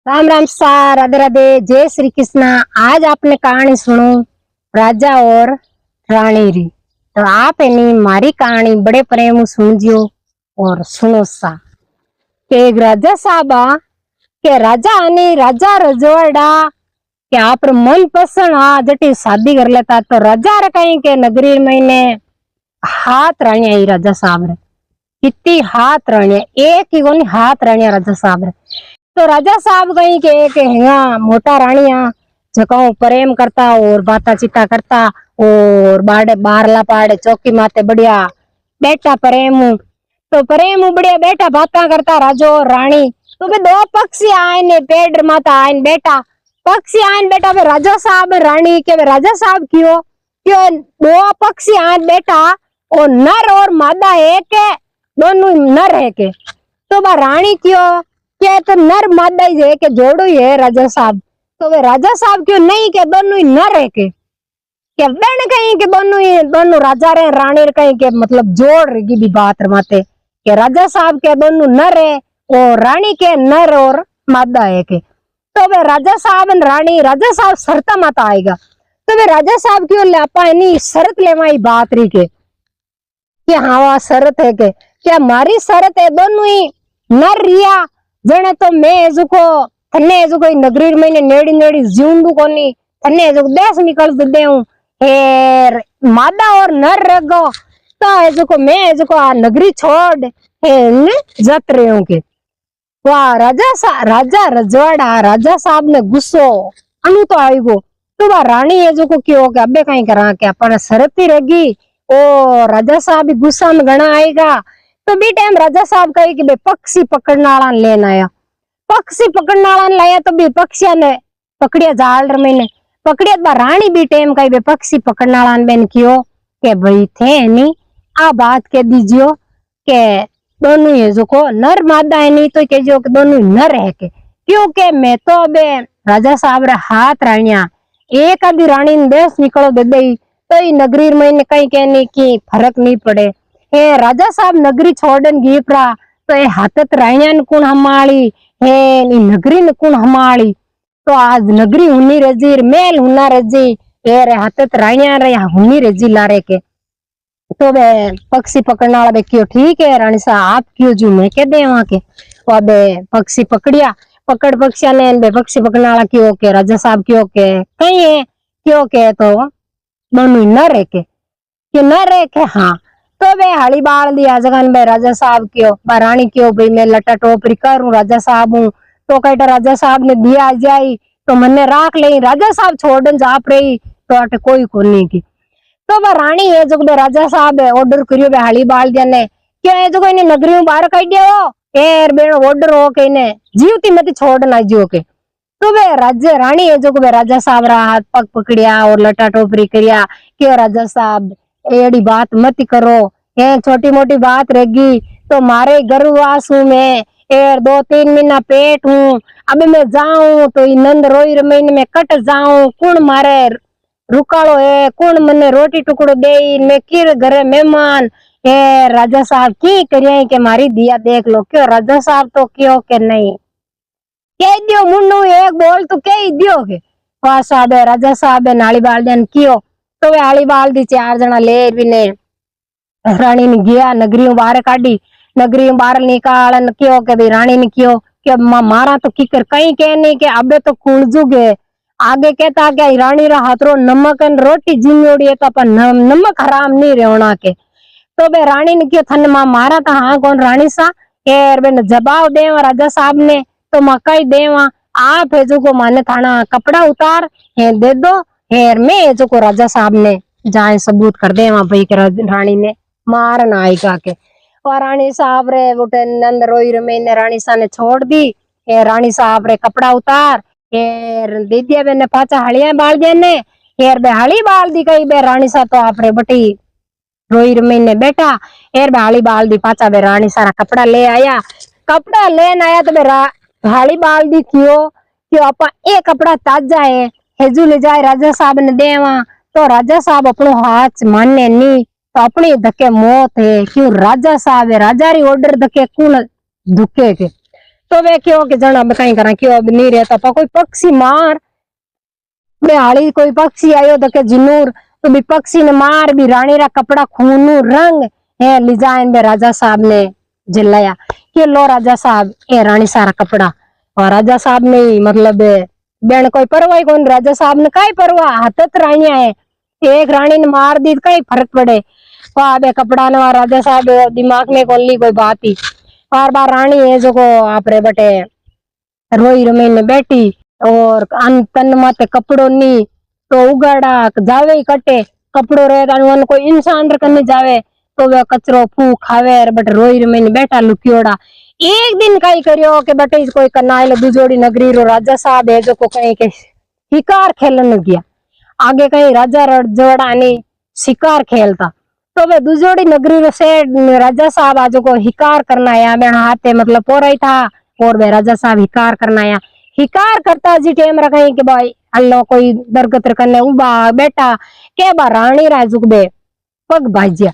राम राम सा, राधे राधे, जय श्री कृष्णा। आज आपने कहानी सुनो राजा और रानी री। तो आप एनी मारी कहानी बड़े प्रेम सुनजियो और सुनो सा। के एक राजा साहब के राजा आने राजा रजवाड़ा के आप मन पसंद जटी शादी कर लेता। तो राजा रे कहीं के नगरी महीने हाथ रानिया ही राजा साहब रे कितनी हाथ रानिया एक ही कोनी हाथ रानिया राजा साहब रे। तो राजा साहब कहीं के हेगा मोटा रानिया जको प्रेम करता और बाता चिता करता और बाड़े बारला पाड़े चौकी माते बढ़िया बैठा प्रेम। तो प्रेम बढ़िया बैठा बाता करता राजो और रानी। तो वे दो पक्षी आए ने पेड़ माता आए बैठा पक्षी आए बैठा वे राजा साहब रानी के वे राजा साहब क्यों क्यों दो पक्षी आए बैठा और नर और मादा है के दोनों नर है के। तो बा रानी क्यों क्या तो नर मादा ही है के जोड़ो ही है राजा साहब। तो वे राजा साहब क्यों नहीं के दोनों ही नर है के क्या बहन कहीं के दोनों राजा रे रानी रे कहीं के मतलब जोड़ रही भी बात माते के राजा साहब के दोनों नर है और रानी के नर और मादा है के। तो वे राजा साहब और रानी राजा साहब शर्त माता आएगा। तो वे राजा साहब क्यों लापा नहीं शरत लेवाई बात रही के हाँ वह शरत है के क्या मारी शरत है दोनों ही नर रिया जने तो मैं जुको थने जुको नगरी में नेड़ी नेड़ी जीवंदू कोनी थने जुको देश निकल दे हूं हे मादा और नर रगो। तो जुको मैं जुको नगरी छोड़ हे जत रहे हूं के वाह राजा रजवाड़ा राजा साहब ने गुस्सो अनु तो आएगो। तो वह रानी है जुको क्यों के अबे कहीं करा के अपन शरत ही रहेगी ओ राजा साहब गुस्सा में घना आएगा। तो बी टाइम राजा साहब कहे कि पक्षी पकड़ने वाला लेना आया पक्षी पकड़ने वाला लाया। तो बी पक्षिया ने पकड़िया जाल में पकड़िया रानी बी टाइम कही पक्षी पकड़ने वाला बेन क्यों के भाई थे नहीं आ बात कह दीजियो के दोनों ये जो को नर मादा है नहीं तो कहो कि दोनों नर है के क्योंकि मैं तो अबे राजा साहब रे हाथ रानिया एक आधी रानी ने देश निकलो दे दई तो नगरी में कहीं कहने की फर्क नहीं पड़े। हे राजा साहब नगरी छोड़न गीपरा तो ये हाथत रानिया ने कुण हमाली हे नगरी ने कुण हमाली। तो आज नगरी हुनी रजी मेल हुना रजी ये रे हाथत रानिया रे हुनी रजी लारे के। तो वे पक्षी पकड़ने वाला क्यों ठीक है रानी साहब आप क्यों जू मैं कह दे वहां के वो बे पक्षी पकड़िया पकड़ पक्षिया ने बे पक्षी पकड़ने वाला क्यों के राजा साहब क्यों के कहीं है क्यों के तो दोनों न रहे के न रहे के हाँ। तो वे हली बाल दिया जगन बे राजा साहब क्यों रानी क्यों भाई मैं लटा टोपरी करूं राजा साहब हूँ। तो कहता राजा साहब ने दिया जाई तो मन्ने राख ले राजा साहब छोड़न जाप रही तो अटे कोई कोनी की। तो वह रानी है जो राजा साहब ऑर्डर करियो बे हली बाल दिया ने क्या है जो इन्हें नगरी बाहर काट दिया हो एर बेन ऑर्डर हो के इन्हें जीवती मत छोड़ना जियो के। तो वे राजा रानी है जो राजा साहब रा हाथ पग पकड़िया और लटा टोपरी करिया क्यों राजा साहब एड़ी बात मत करो ये छोटी मोटी बात रहेगी तो मारे गर्भवास हूँ मैं एर 2-3 महीना पेट हूँ अब मैं जाऊं तो नंद रोई महीने में कट जाऊं कुण मारे रुकालो है कुण मने रोटी टुकड़ो दे मैं किर घरे मेहमान है राजा साहब की करिया के मारी दिया देख लो क्यों राजा साहब तो क्यों के नहीं कह दियो मुन्नू एक बोल तो कह दियो के वाह साहब है राजा साहब है नाली बाल देन क्यों। तो वे आली बाल दी 4 जना ले भी ने रानी ने गया नगरी बाहर काटी नगरी बाहर निकाल क्यों के भाई रानी ने क्यों कि मारा तो किकर कहीं कह नहीं के अबे तो कुलजुगे आगे कहता क्या रानी रा हाथरो नमक रोटी जिम्योड़ी है तो अपन नमक हराम नहीं रहना के। तो बे रानी ने क्यों थन मारा था हाँ कौन रानी सा एर बेन जवाब दे राजा साहब ने तो मकई देवा आप है जो को माने थाना कपड़ा उतार है दे दो हेर में जो को राजा साहब ने जाए सबूत कर दे वहां भाई रानी ने मार ना आएगा के। और रानी साहब रे उठे नंद रोई रमें रानी सा ने छोड़ दी ए रानी साहब रे कपड़ा उतार हेर दे दिया बेने पाचा हलिया बाल देने हेर बे हली बाल दी कई बे रानी सा तो आप रे बटी रोई रमें बैठा हेर बे हली बाल दी पाचा बे रानी सारा कपड़ा ले आया कपड़ा लेन आया तो बे हाली बाल दी क्यों अपा एक कपड़ा ताजा है हेजू ले जाए राजा साहब ने देवा तो राजा साहब अपनो हाथ मानने नी तो अपनी धक्के मौत है क्यों राजा साहब है राजा री ऑर्डर धक्के कौन धुके के। तो वे क्यों के जना अब कहीं करा क्यों अब नहीं रहता पर कोई पक्षी मार हाली कोई पक्षी आयो तो के जिनूर तो भी पक्षी ने मार भी रानी रा कपड़ा खून रंग है लिजाइन बे राजा साहब ने जलाया कि लो राजा साहब ए रानी सारा कपड़ा और राजा साहब ने मतलब बेन कोई परवाह कौन राजा साहब ने काई परवाह हाथत रानिया है एक रानी ने मार दी कई फर्क पड़े वाह बे कपड़ा ने राजा साहब दिमाग में कोली कोई बात ही बार बार रानी है जो को आपरे बटे रोई रमी ने बैठी और तन माते कपड़ो नी तो उगाड़ा जावे ही कटे कपड़ो रहे कोई इंसान करने जावे तो वे कचरो फू खावे बट रोई रमी ने बैठा लुकियोड़ा एक दिन कई करियो के बटे कोई कनाल दुजोड़ी नगरी रो राजा साहब है जो को कहीं के शिकार खेलन गया आगे कहीं राजा रजवाड़ा ने शिकार खेलता तो वे दुजोड़ी नगरी रो से राजा साहब आज को हिकार करना आया मैं हाथे मतलब पोरा ही था और वे राजा साहब हिकार करना आया हिकार करता जी टेम रखाई के भाई अल्लाह कोई दरगत करने उबा बेटा के बा रानी राजुक बे पग भाईजिया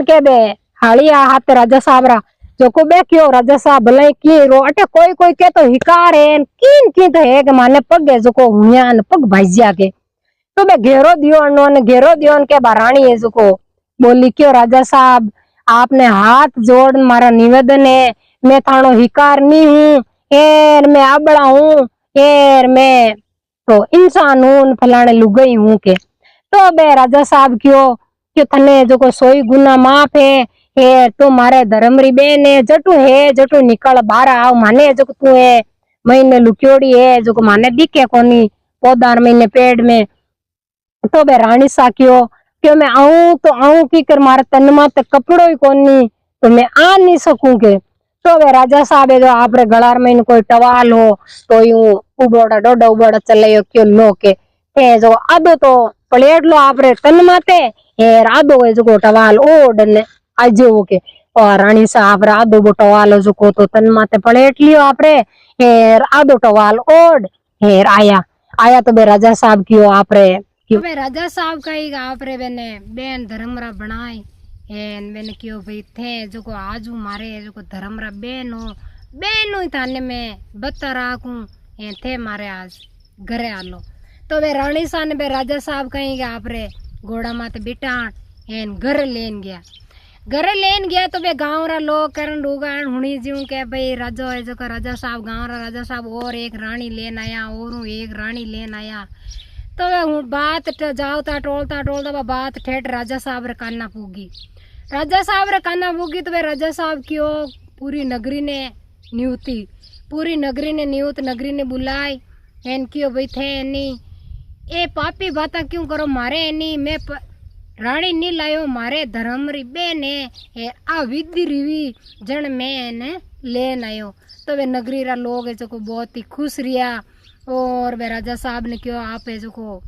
के बे हालिया हाथ राजा साहब रा जो को बे क्यों राजा साहब भले की रो अटे कोई कोई के तो हिकार है किन की तो है के माने पग है जो को हुनियान पग भाईजिया के तो बे घेरो दियो के बा रानी है जो को बोली क्यों राजा साहब आपने हाथ जोड़ मारा निवेदन है मैं थानो हिकार नहीं हूँ एर मैं आबड़ा हूँ एर मैं तो इंसान हूँ फलाने लुगई हूँ के तो बे राजा साहब क्यों थने जो को सोई गुना माफ है तो मारे धर्मरी बेन है जटू निकल बाहर आओ माने जो तू है महीने लुक्योड़ी है जो को माने दिखे कोनी पौधार महीने पेड़ में तो बे रानी सा क्यों मैं आऊं तो आऊं की कर मारे तन माते कपड़ो ही कोनी तो मैं आ नहीं सकूं के तो वे राजा साहब है जो आपरे गलार में कोई टवाल हो तो यूं उबोड़ा डोडा उबोड़ा चले क्यों लो के जो आदो तो प्लेट लो आपरे तन माते एर आदो है जो टवाल ओड ने आजो के और रानी साहब रा आदो बो टवाल जो को तो तन माते प्लेट लियो आपरे एर आदो टवाल ओड एर आया तो बे राजा साहब क्यों आपरे बे राजा साहब कही आपरे बेने बेन धर्मरा बनाई एन मैंने क्यों भाई थे जो को आजू मारे जो को धर्मरा बेन हो थाने में बता राखूं ए थे मारे आज घरे आलो तो वे रानी सा ने बे राजा साहब कहेंगे आपरे घोड़ा माते बिठा एन घर लेन गया तो वे गांव रा लोग करन रुगान हुनी जीव के भाई राजा है जो का राजा साहब गांव रा राजा साहब और एक रानी लेन आया और एक रानी लेन आया तो वे बात जाओता टोलता बात ठेठ राजा साहब रे काना पूगी तो वे राजा साहब क्यों पूरी नगरी ने न्यूत नगरी ने बुलाई एन क्यों भाई थे एनी ए पापी बाता क्यों करो मारे एनी मैं रानी नी लायो मारे धर्मरी बेन है आ विधि रिवी जन मैं लेन आयो तो वे नगरी रा लोग है जो को बहुत ही खुश रिया और वे राजा साहब ने क्यों आप है जो को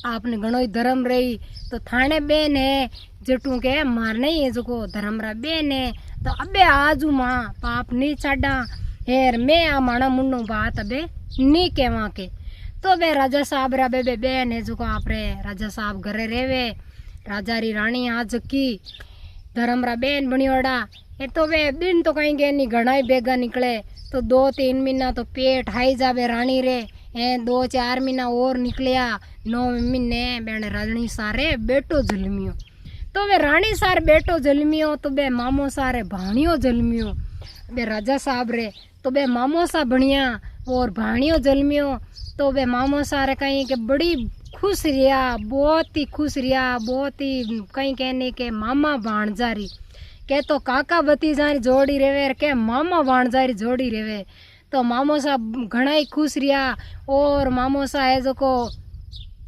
आपने घणो ही धर्म रही तो थाने बेन है जटू के मारने ही है जो को धर्मरा बेन है तो अबे आजू माँ पाप नहीं छाड़ा हेर मैं आ माना मुन्नो बात अबे नी कहवा के तो बे राजा साहब रा बेबे बेन है जो को आप रे राजा साहब घरे रेवे राजा री रानी आज की धर्मरा बेन बनियोड़ा ये तो वे दिन तो कहीं गए नहीं घना ही बेगा निकले तो 2-3 महीना तो पेट हाई जावे रानी रे 2-4 महीना और निकलिया 9 महीने बेन रानी सारे बेटो जलमियो तो वे रानी सारे बेटो जलमियो तो बे मामो सारे भाणियो जलमियो बे राजा साहब रे तो बे मामो सा बनिया और भाणियो जलमियो तो बे मामो सारे कहीं के बड़ी खुश रिया बहुत ही खुश रिया बहुत ही कहीं कहने के मामा भाणजारी के तो काका भतीजारी जोड़ी रेवे के मामा भाणजारी जोड़ी रेवे तो मामो साहब घना ही खुश रिया और मामो सा है जो को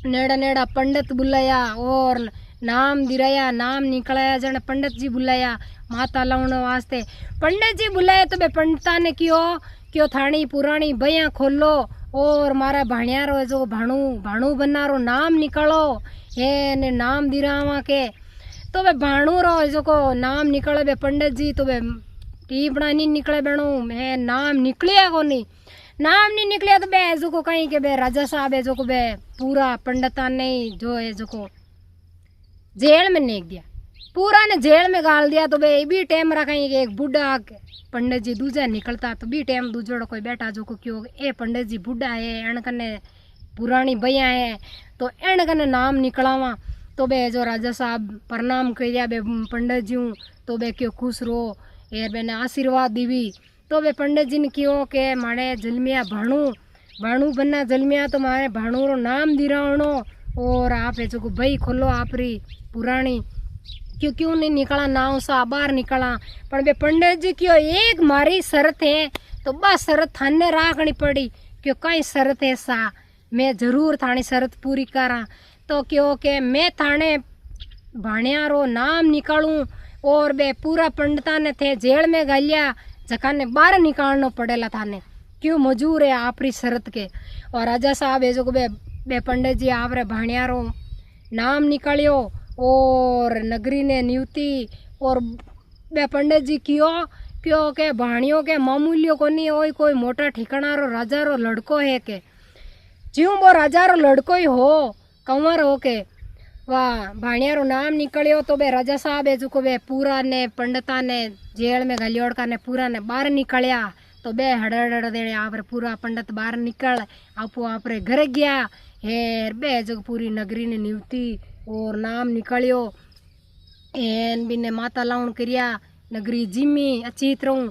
नेड़ा पंडित बुलाया और नाम दिराया नाम निकलाया जन पंडित जी बुलाया माता लावने वास्ते पंडित जी बुलाया तो बे पंडिता ने क्यों थानी पुरानी बया खोलो और मारा भाणियारो जो भाणु बनारो नाम निकालो ने नाम दिरावा के तो वे भाणु रो जो को नाम निकले बे पंडित जी तो वे टीपड़ा नहीं निकले बेणु मैं नाम निकलिया को नहीं निकलिया तो बे जो को कहीं के बे राजा साहब है जो को बे पूरा पंडिता नहीं जो है जो को जेल में नहीं गया पूरा ने जेल में गाल दिया। तो बे बी टाइम रखा एक बुढ़ा पंडित जी दूजा निकलता तो बी टाइम दूजोड़ो कोई बैठा जो को क्यों ए पंडित जी बुढ़ा है एण कने पुरानी भैया है तो एण कने नाम निकलावा। तो बे जो राजा साहब प्रणाम किया बे पंडित जी तो बे क्यों खुश रो एर बेने आशीर्वाद दीवी। तो बे पंडित जी ने क्यों के मारे जलमिया भाणु भाणु बन्ना जलमिया तो मारे भाणु रो नाम दिरावणो और आप जो को भाई खोलो आपरी पुरानी क्यों क्यों नहीं निकला नाव सा बाहर निकला। पर बे पंडित जी क्यों एक मारी शरत है तो बस शरत थाने राखनी पड़ी क्यों कई शरत है सा मैं जरूर थानी शरत पूरी करा। तो क्यों के मैं थाने भाणिया रो नाम निकालूं और बे पूरा पंडिता ने थे जेल में गालिया जका ने बाहर निकालना पड़ेला थाने क्यों मजूर है आपरी शरत के। और राजा साहब है जो बे पंडित जी आप रे भाणिया रो नाम निकालियो और नगरी ने नियुति और बे पंडित जी क्यों के भाणियों के मामूलियों को नहीं हो कोई मोटा ठिकाना रो राजा रो लड़को है के ज्यों वो राजा रो लड़को ही हो कंवर हो के वाह भाणिया रो नाम निकलियो। तो बे राजा साहब है जो बे पूरा ने पंडिता ने जेल में घलियोड़ का ने पूरा ने बाहर निकलिया। तो बे हड़ देने आप पूरा पंडित बाहर निकल आपो आपरे घर गया हेर बे जो पूरी नगरी ने नियुति और नाम निकलियो एन भी ने माता लाउन करिया नगरी जिमी अच्छी तरह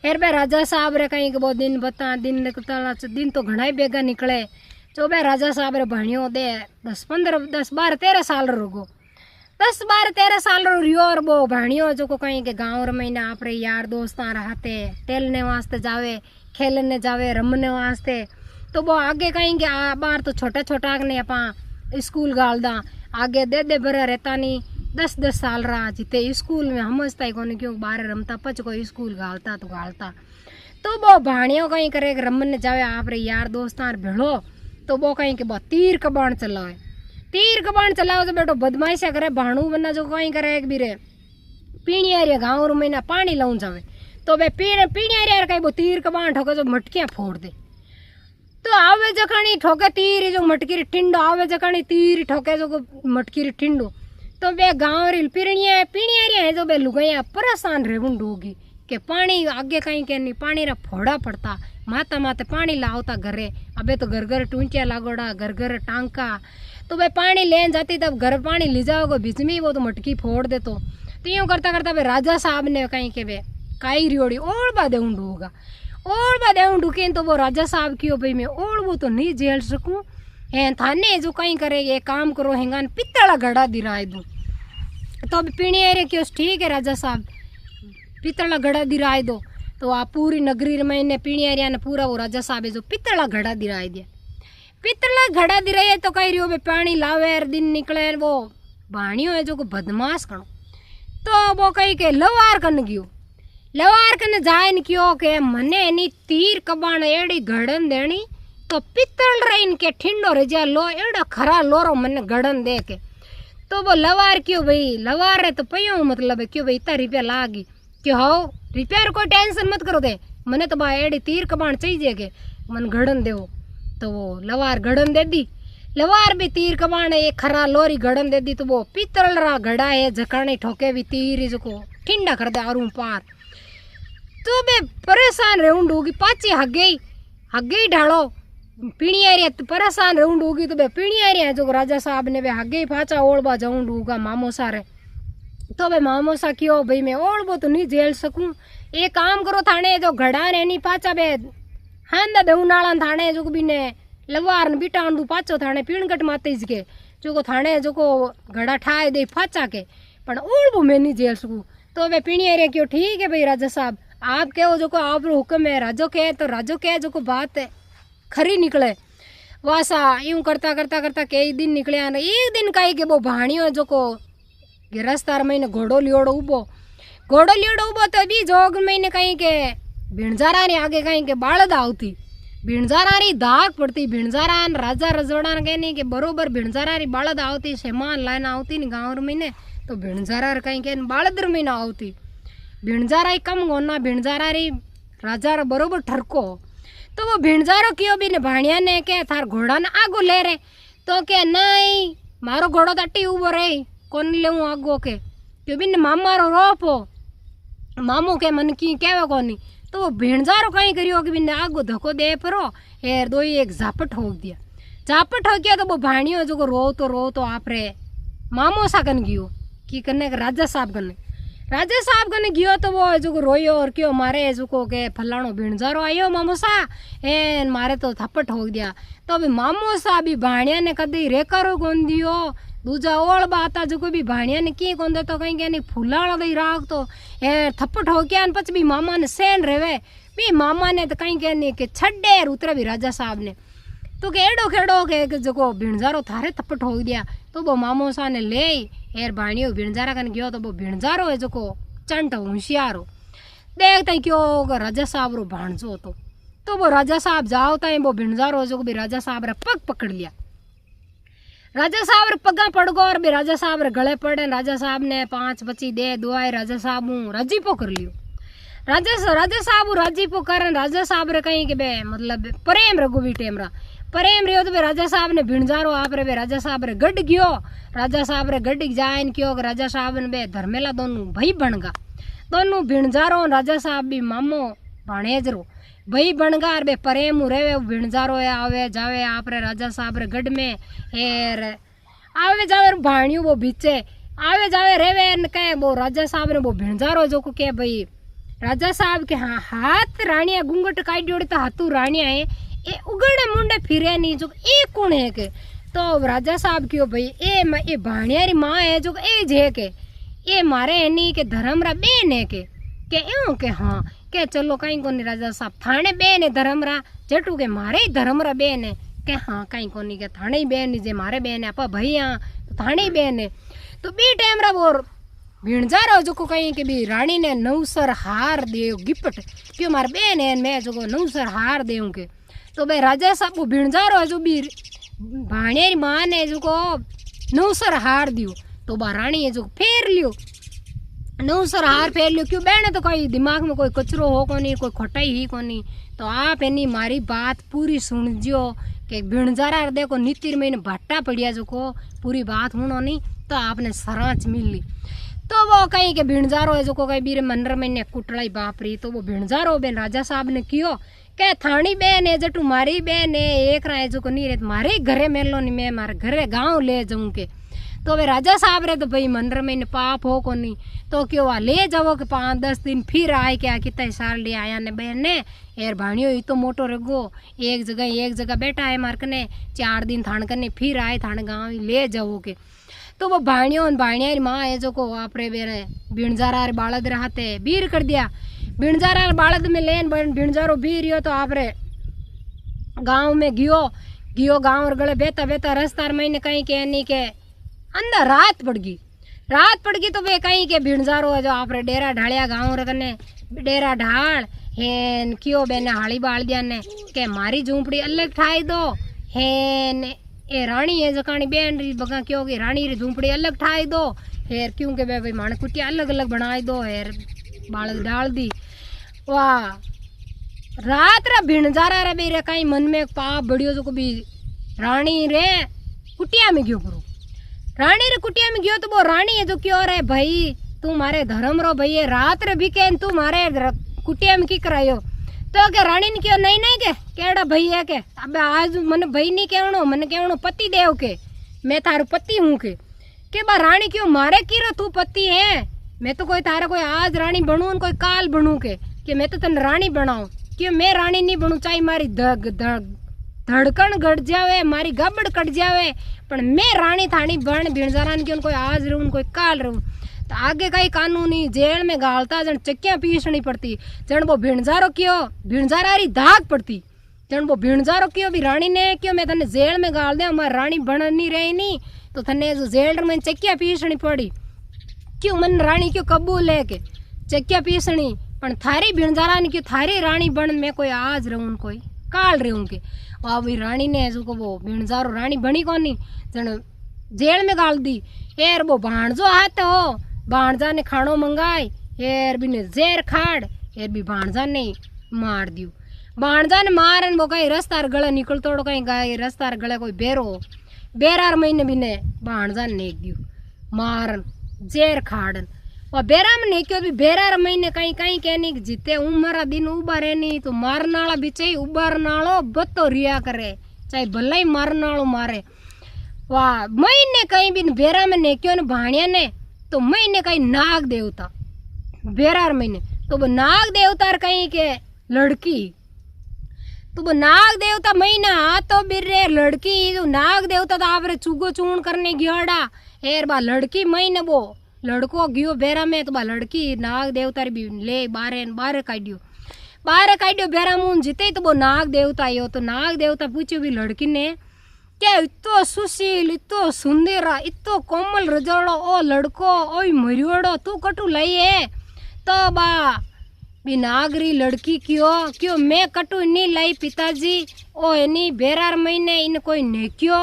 हेर बे राजा साहब रे कहीं के बहुत दिन बता दिन निकलता दिन तो घना ही बेगा निकले। जो बे राजा साहब रे भणियो दे 10-12-13 साल रोगो 10-12-13 साल रो रियो और वो भणियो जो को कहीं के गाँव रे महीना आपरे यार दोस्त रहते टेलने वास्ते जावे खेलने जावे रमने वास्ते। तो वो आगे कहीं के बार तो छोटा छोटा ने अपा स्कूल गालदा आगे दे भरा रहता नहीं 10-10 साल रहा जिते स्कूल में समझता ही कौन क्यों बाहर रमता पच कोई स्कूल गालता तो गालता। तो वो भाणियों कहीं करे रमने जावे आप रे यार दोस्त भेड़ो तो वो कहीं के बहुत तीर कबाण चलाओ तो बेटो बदमाशिया करे भाणु बन्ना जो कहीं करे एक भी रे पीणी आ रही गाँव महीना पानी लाऊं जावे तो बे पीणी आ रही कहीं वो तीर कबाण ठोके जो मटकियाँ फोड़ दे। तो आवे जखानी ठोके तीर जो मटकी टिंडो आवे जखानी तीर ठोके जो मटकी टिंडो। तो बे गाँव री पीणिया है जो बे लुगाइया परेशान रेवुंड होगी के पानी आगे कहीं के नहीं पानी रा फोड़ा पड़ता माता माते पानी लावता घरे अबे तो घर घर टूंटिया लागोड़ा घर घर टांका। तो बे पानी लेन जाती तब घर पानी ले जाओगे बीच में वो तो मटकी फोड़ दे। तो यूँ करता करता बे राजा साहब ने कहीं के बे काई रियोड़ी ओढ़ दे होगा ओढ़ दे ढूके। तो वो राजा साहब की भाई मैं ओढ़ तो नहीं झेल सकूँ है थाने जो कहीं करे ये काम करो हेंगान पित्तला घड़ा दिराए दूँ। तो अब पीणी आ रही क्यों ठीक है राजा साहब पित्तला घड़ा दिराए दो। तो आप पूरी नगरी में ने पीणी आ रही ने पूरा वो राजा साहब है जो पित्तला घड़ा दिराए दिया पित्तला घड़ा दिराए। तो कही रही हो पानी लावे दिन निकले वो भाणियों है जो को बदमाश करो। तो वो कही के लवार कन गयो लवार कने जाए न क्यों के मने एनी तीर कबाण एड़ी घड़न देनी तो पित्तल रहीन के ठिंडो रजा लो एड़ा खरा लोरो मने घड़न दे के। तो वो लवार क्यों भाई लवार है तो पयो मतलब है क्यों भाई इतना रुपया लागी क्यों हो रिपेयर कोई टेंशन मत करो दे मने तो बा एड़ी तीर कबाण चाहिए के मन घड़न दे। तो वो लवार घड़न दे दी लवार भी तीर कबाण एक खरा लोरी घड़न दे दी। तो वो पित्तल रा घड़ा है झकाने ठोके भी तीर जो को ठिंडा कर दे आरू पार। तो बे परेशान रहूं होगी पाची हगे ढालो पीणी आ रही परेशान रहूं होगी। तो बे पीणी आ रही है जो राजा साहब ने बे हगे पाचा ओढ़बा जाऊं होगा मामो सारे। तो बे मामो सा क्यों भाई मैं ओढ़बो तो नहीं झेल सकूं एक काम करो थाने जो घड़ा ने नहीं पाचा बे हांदा दऊ नाला थाने जो भी ने लवार ने बिटा दू पाचो थाने पीणगट माते के जो को थाने जो को घड़ा ठाए दे पाचा के पण ओढ़बो मैं नहीं झेल सकूं। तो बे पीणी आ रही क्यों ठीक है भाई राजा साहब आप कहो जो को आप हुक्म है राजो के तो राजो के जो को बात है खरी निकले वासा यूं करता करता करता कई दिन निकले आने एक दिन कही के वो भाणियों जो को गिरस्तार महीने घोड़ो लियोड़ो उबो तो भी जोग महीने कहीं के भिणजारा ने आगे कहीं के बालद आवती भिणजारा री दाग पड़ती भिणजारा राजा रजोड़ा कहने के बरोबर भिणजारा री बालद आवती सामान लाइन आवती नहीं गाँव महीने तो भिणजारा कहीं के बालद महीना आवती भिणजारा ही कम गोना भिणजारा री राजा रा बरोबर ठरको। तो वो भिणजारो क्यों भी ने भाणिया ने के थार घोड़ा ने आगो ले रे तो के नहीं मारो घोड़ो तट्टी उबो रे कौन ले आगो के क्यों बिन मामारो रोपो मामू के मन की कहवे कोनी तो वो भीणजारो कहीं करियो कि बिन आगो धक्को दे परो एर दो एक झापट हो गया तो वो भाणियो जो रो तो आप रे मामो सा कन गयो की करने राजा साहब कने गयो तो वो जो रोयो और क्यों मारे जो के फलाणो भीणजारो आयो मामो सा एन मारे तो थप्पट हो गया तो अभी मामो सा भी भाणिया ने कदी रेकारो कोन दियो दूजा ओल बात जो भी भाणिया ने की कोन दे तो कहीं के फुलाणो दई राख तो ए थप्पट हो गया पछ भी मामा ने सेन रेवे भी मामा ने तो कहीं के छड्डे उतरे भी राजा साहब ने तो के एडो खेड़ो के जो भीणजारो थारे थप्पट हो गया तो वो मामो सा ने ले एर भाणियो भीणजारा कन गयो तो वो भीणजारो है जो चंट होशियारो देखता क्यों राजा साहब रो भाणजो तो वो राजा साहब जाओ ताई वो भीणजारो जो भी राजा साहब रे पग पकड़ लिया राजा साहब रे पगा पड़ गो और भी राजा साहब रे गले पड़े राजा साहब ने 5 बची दे दुआई राजा साहब राजीपो कर लियो राजा साहब राजीपो कर राजा साहब रे कहीं के बे मतलब प्रेम रघुवी टेमरा प्रेम रियो तो राजा साहब ने भीणजारो आप रे राजा साहब रे गड गयो राजा साहब रे गड जाइन क्यों राजा साहब ने बे धर्मेला दोनों भाई बनगा दोनों भीणजारो राजा साहब भी मामो भाणेजरो भाई बनगा और बे प्रेम रेवे भीणजारो आवे जावे आप रे राजा साहब रे गड में एर आवे जावे भाणियो वो बीचे आवे जावे रेवे न कहे वो राजा साहब ने वो भीणजारो जो को के भाई राजा साहब के हाँ हाथ रानिया घूंघट काढ़ी तो हाथू रानिया है ए उगड़े मुंडे फिरे नहीं जो ए कौन है के तो राजा साहब क्यों भाई ए भाणियारी माँ है जो ए जे के ए मारे है नहीं के धर्मरा बेन है के यूं के हाँ के चलो कहीं कोनी राजा साहब थाने बेन है धर्मरा जटू के मारे ही धर्मरा बेन है के हाँ कहीं कोनी के थाने ही बेन जे मारे बेन है आपा भाई हाँ तो थाने ही बेन है तो बी टाइम रा वो भीणजारो जो को कहीं के भी रानी ने नौसर हार दे गिफ्ट क्यों मारे बेन है मैं जो नौसर हार देऊँ के तो भाई राजा साहब वो भीणजारो जो भी भाणियारी माँ ने जो को नौसर हार दियो तो बा रानी है जो फेर लियो नौसर हार फेर लियो क्यों बहने तो कोई दिमाग में कोई कचरो हो कोनी कोई खोटाई ही कोनी तो आप एनी मारी बात पूरी सुनजो कि भीणजारा देखो नीतिर में भट्टा पड़िया जो को पूरी बात हुनो नहीं तो आपने सरांच मिल ली तो वो कहीं के भीणजारो है जो को कहीं बीरे मनर में कुटलाई बापरी तो वो भीणजारो बेन राजा साहब ने कियो के थानी बेन है जटू मारी बेन है एक राय जो को नहीं रहे मारे घरे मेलो नहीं मैं मारे घरे गाँव ले जाऊँ के तो वे राजा साहब रे तो भाई मनर में पाप हो को नहीं तो क्यों वहाँ ले जाओ कि 5-10 दिन फिर आए क्या कितना साल ले आया ने बहन ने यार भाणियो ही तो मोटो रगो एक जगह बैठा है मारकने 4 दिन थान करने फिर आए थाने गाँव ले जाओ के तो वो भाणियो भाणिया माँ है जो को आप रे बेरे भीणजारा बालद रहते बीर कर दिया भीणजारा बालद में लेन भीणजारो बीर हो तो आप रे गाँव में गियो गाँव और गले बेता रस्तार महीने कहीं के नहीं के अंदर रात पड़ गई तो वे कहीं के भीणजारो है जो आप रे डेरा ढालिया गाँव रे कने डेरा ढाल हेन क्यों बेने हाली बाल दिया ने के मारी झूंपड़ी अलग ठाई दो हेन ए रानी है जो कहानी बेन बगा क्यों की रानी री झूंपड़ी अलग ठाई दो हेर क्यों के भाई माने कुटिया अलग अलग बनाई दो हेर बाल डाल दी वाह रात रा भीणजारा रे बेरे कहीं मन में पाप बढ़ियो जो को भी रानी रे कुटिया में गयो करो रानी रे कुटिया में गयो तो वो रानी है जो क्यों रे भाई तू मारे धर्म रो भाई रात रे भी के तू मारे कुटिया में की करायो तो क्या रानी ने क्यों नहीं के केड़ा भाई है के अब आज मन भाई नहीं कहणो मन कहणो पति देव के मैं थारो पति हूँ के बा रानी क्यों मारे की रो तू पति है मैं तो कोई तारा कोई आज रानी बनू कोई काल बनू के मैं तो तन रानी बनाऊं कि मैं रानी नहीं बनू चाहे मारी धड़कन घट जावे मारी गबड़ कट जावे पर मैं रानी थानी बन भीणजारान की कोई आज रहूं कोई काल रहूं तो आगे कई कानूनी जेल में गालता जन चक्कियां पीसनी पड़ती जन वो भीणजारो क्यों भीणजारारी दाग पड़ती जन वो भीणजारो क्यों भी रानी ने क्यों मैं तने जेल में गाल दे मैं रानी बन नहीं रही नहीं तो थने जेल में चक्कियां पीसनी पड़ी क्यों मन रानी क्यों कबूल है के चक्कियां पीसनी पर थारी भीणजारान क्यों थारी रानी बन मैं कोई आज रहूं कोई काल रहूं के वाह भाई रानी ने जो को वो भीणजारो रानी बनी कोनी जन जेल में गाल दी यार वो भाणजो हाथ हो भाणजा ने खानो मंगाई यार भी ने जेर खाड़ यार भी भाणजा ने मार दियो भाणजा ने मारन वो कहीं रस्तार गले निकल तोड़ो कहीं गाय रस्तार गले कोई बेरार महीने भी ने भाणजा ने दियो मारन जेर खाड़न और बेरा में नहीं क्यों भी बेरा महीने कहीं कहीं कहनी जीते उमरा दिन उबारे नहीं तो मारनाला बीचे उबारनालो बतो रिया करे चाहे भला ही मारनालो मारे वाह महीने कहीं भी बेरा में नहीं क्यों भाणिया ने तो महीने कहीं नाग देवता बेरार महीने तो वो नाग देवता कहीं के लड़की तो वो नाग देवता महीना तो बिरे लड़की तो नाग देवता तो आपरे चुगो चूण करने गियोड़ा एर बा लड़की महीने वो लड़को गियो बेरा में तो बा लड़की नाग देवता भी ले बारे काटियो बेरा मुन जीते तो वो नाग देवता आयो तो नाग देवता पूछो भी लड़की ने क्या इतो सुशील इतो सुंदर इतो कोमल रजोड़ो ओ लड़को ओ मरियोड़ो तू कटू लाई है तो बा भी नागरी लड़की क्यों मैं कटू नहीं लाई पिताजी ओ एनी बेरार महीने इन कोई नेक्यो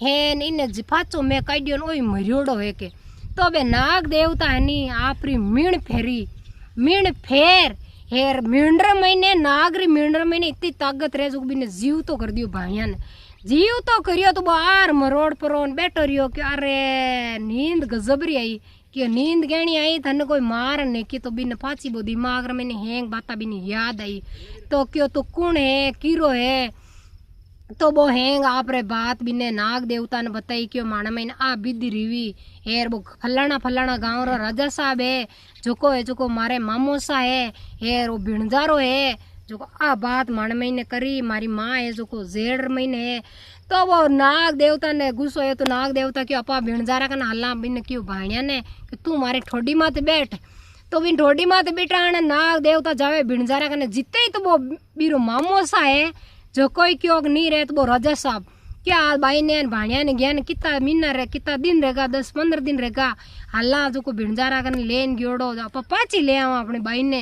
है इन जिफाचो मैं काटियो ओ मरियोड़ो है के तो बे नाग देवता है नी आपरी मीण फेर हेर मींडर महीने नागरी मींडर महीने इतनी ताकत रहे जो भी जीव तो कर दियो भाइया ने जीव तो करियो तो बार मरोड़ परोन बैठो रियो कि अरे नींद गजबरी आई कि नींद गहनी आई थने कोई मार ने कि तो बिन पाची बो दिमाग में हैंग बाता बिन याद आई तो क्यों तो कौन है कीरो है तो वो हैंग आप रे बात बिने नाग देवता ने बताई क्यों माना मैंने आ बिदी रिवी हेर वो फलाना गाँव रो राजा साहब है जोको मारे मामोसा है हेर वो बिणजारो है जो आ बात माण महीने करी मारी माँ है जो को जेड़ महीने है तो वो नाग देवता ने गुस्सो है तो नाग देवता क्यों अपा भिणजारा का हल्ला बिन क्यों भाणिया ने कि तू मारे ठोडी मात बैठ तो बिन ठोडी मात बैठा नाग देवता जावे भिणजारा का जीते ही तो वो बीरो मामोसा है जो कोई क्यों नहीं रहे तो वो राजा साहब क्या बाई ने भाणिया ने ज्ञान कितना महीना रहे कितना दिन रहेगा 10-15 दिन रहेगा हल्ला जो को भिणजारा का लेन गियोड़ो अपा पाची ले आवा अपने बाई ने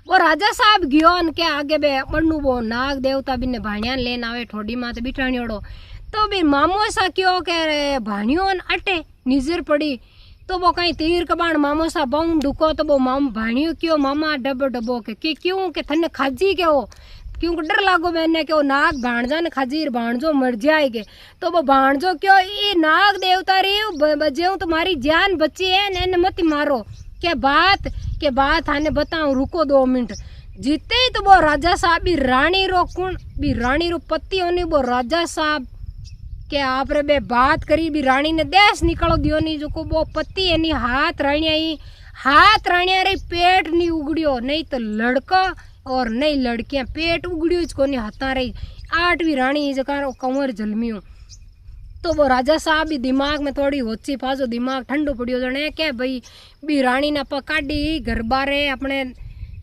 वो राजा साहब गयो के आगे बे बन्नू वो नाग देवता बिन भाणिया लेन आवे ठोडी माते बिठाणियोड़ो तो भी मामोसा क्यों कह रहे भाणियों अटे निजर पड़ी तो वो कहीं तीर कबाण मामोसा बम ढुको तो वो माम भाणियो क्यों मामा डबो के क्यों के थने खाजी के हो क्यों डर लागो मैंने कि वो नाग भाणजा ने खाजीर भाणजो मर जाएगे तो वो भाणजो क्यों ये नाग देवता रे बजे तुम्हारी जान बची है ने मत मारो के बात आने बताऊं रुको 2 मिनट जीते ही तो वो राजा साहब भी रानी रो पति होनी वो राजा साहब के आप रे बे बात करी भी रानी ने देश निकालो दियो नहीं जो को वो पति है नी हाथ रानिया रे पेट नहीं उगड़ियो नहीं तो लड़का और नहीं लड़कियां पेट उगड़ियो इसको नहीं हाथा रही 8वीं रानी जकार कंवर जलमियो तो वो राजा साहब भी दिमाग में थोड़ी होची फाजो दिमाग ठंडो पड़ियो जने के भाई भी रानी ने अपा काटी घर बारे अपने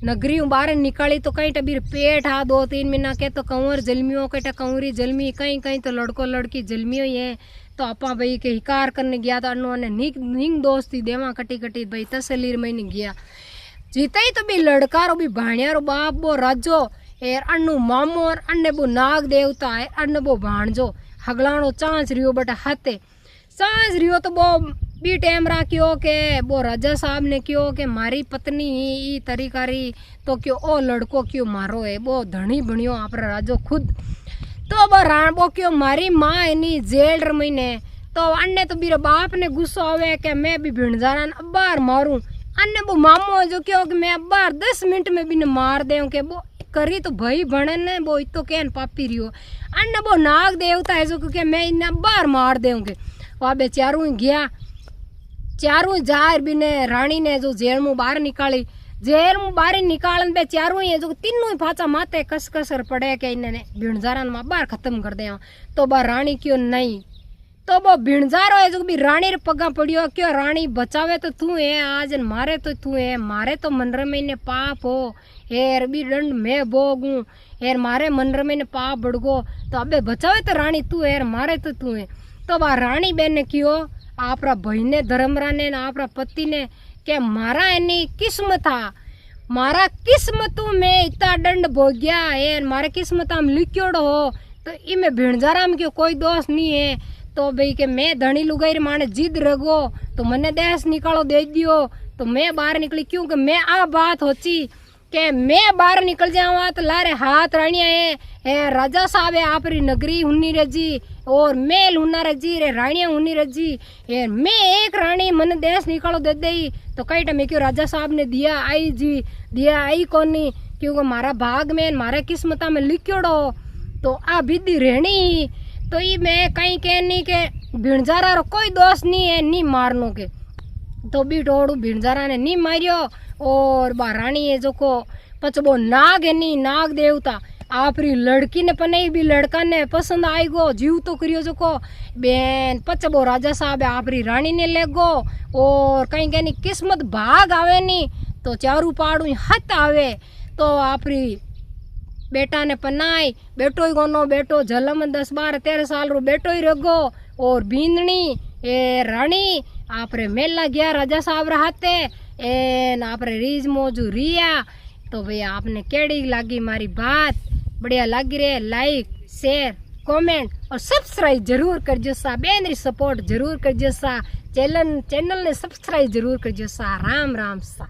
नगरी बाहर निकाली तो कहीं टबीर पेट हा 2-3 महीना के तो कंवर जलमियो कहीं कंवरी जलमी कहीं तो लड़को लड़की जलमियो ही है तो अपा भाई के हिकार करने गया था उन्होंने निंग दोस्ती देवा कटी भाई तसलीर में नहीं गया जीते ही तो भी लड़का रो भी भाणिया रो बाप वो राजो एर अन्नू मामो और अन्ने वो नाग देवता है अन्न वो भाणजो हगलानो चांस रियो बटा हाथे चांस रियो तो वो बी टाइम राख्यो के वो राजा साहब ने क्यों के मारी पत्नी ही तरीकारी तो क्यों ओ लड़को क्यों मारो है वो धनी बनियो आप राजो खुद तो वो क्यों मारी माँ एनी जेल महीने तो अन्ने तो बीरे बाप ने गुस्सा आवे के मैं भी भिणजारा अब्बार मारूं अन्ने वो मामो जो क्यों कि मैं अब्बार 10 मिनट में भी मार दे के वो करी तो भाई बने ने वो इतो कहन पापी रियो अन्ने वो नाग देवता है जो कि मैं इन्हें अब्बार मार देंगे वहाँ बे चारों जार भी ने रानी ने जो जेल मुँह बाहर निकाली जेल मुँह बाहर निकालन बे चारों ही जो तीनों ही फाचा माते कसर पड़े के इन्हें भिणजारा बाहर खत्म कर दे तो बा रानी क्यों नहीं तो वो भिणजारो है जो भी रानी रे पगा पड़ियो क्यों रानी बचावे तो तू है आज मारे तो तू है मारे तो मनर में ने पाप हो एर भी दंड मैं भोगू एर मारे मनर में ने पाप बढ़गो तो अबे बचावे तो रानी तू है मारे तो तू है तो वह रानी बहन ने क्यों आपरा भाई ने धर्मरा ने आपरा पति ने के मारा एनी किस्मत था मारा किस्मतों में इतना दंड भोग्या है मारे किस्मत हम लिख्योड़ो हो तो इमें भिणजारा में क्यों कोई दोष नहीं है तो भाई के मैं धनी लुगाई माने जिद रगो तो मने देश निकालो दे दियो तो मैं बाहर निकली क्योंकि मैं आ बात होची કે मैं बाहर निकल जावा तो लारे हाथ रानिया है राजा साहब है आपरी नगरी हुन्नी रजी और मेल हुन्ना रजी रे रानिया हुन्नी रजी है मैं एक रानी मन देश निकालो दे दे तो कई टाइम क्यों राजा साहब ने दिया आई जी दिया आई कोनी क्योंकि मारा भाग में मारे किस्मता में लिखियोड़ो तो आ विधि रहनी तो ये मैं कहीं कहनी के भिणजारा रो कोई दोष नहीं है नी मारनो के तो बी टोड़ू भिणजारा ने नी मारियो और बा रानी है जो को पचबो नाग है नी नाग देवता आपरी लड़की ने पने भी लड़का ने पसंद आई गो जीव तो करियो जो को बेन पचबो राजा साहब आपरी रानी ने ले गो और कहीं कहनी किस्मत भाग आवे नी तो चारू पाड़ू हथ आवे तो आपरी बेटा ने पनाई बेटो ही गोनो बेटो जलम 10-12-13 साल रो बेटो ही रगो और बींदनी ए रानी आपरे मेला गया राजा साहब रहते एन आपरे रीज मौजू रिया तो भाई आपने केड़ी लागी मारी बात बढ़िया लगी रे लाइक शेयर कमेंट और सब्सक्राइब जरूर करजो सा बेनरी सपोर्ट जरूर करजो सा चैनल ने सब्सक्राइब जरूर करजो सा राम राम सा।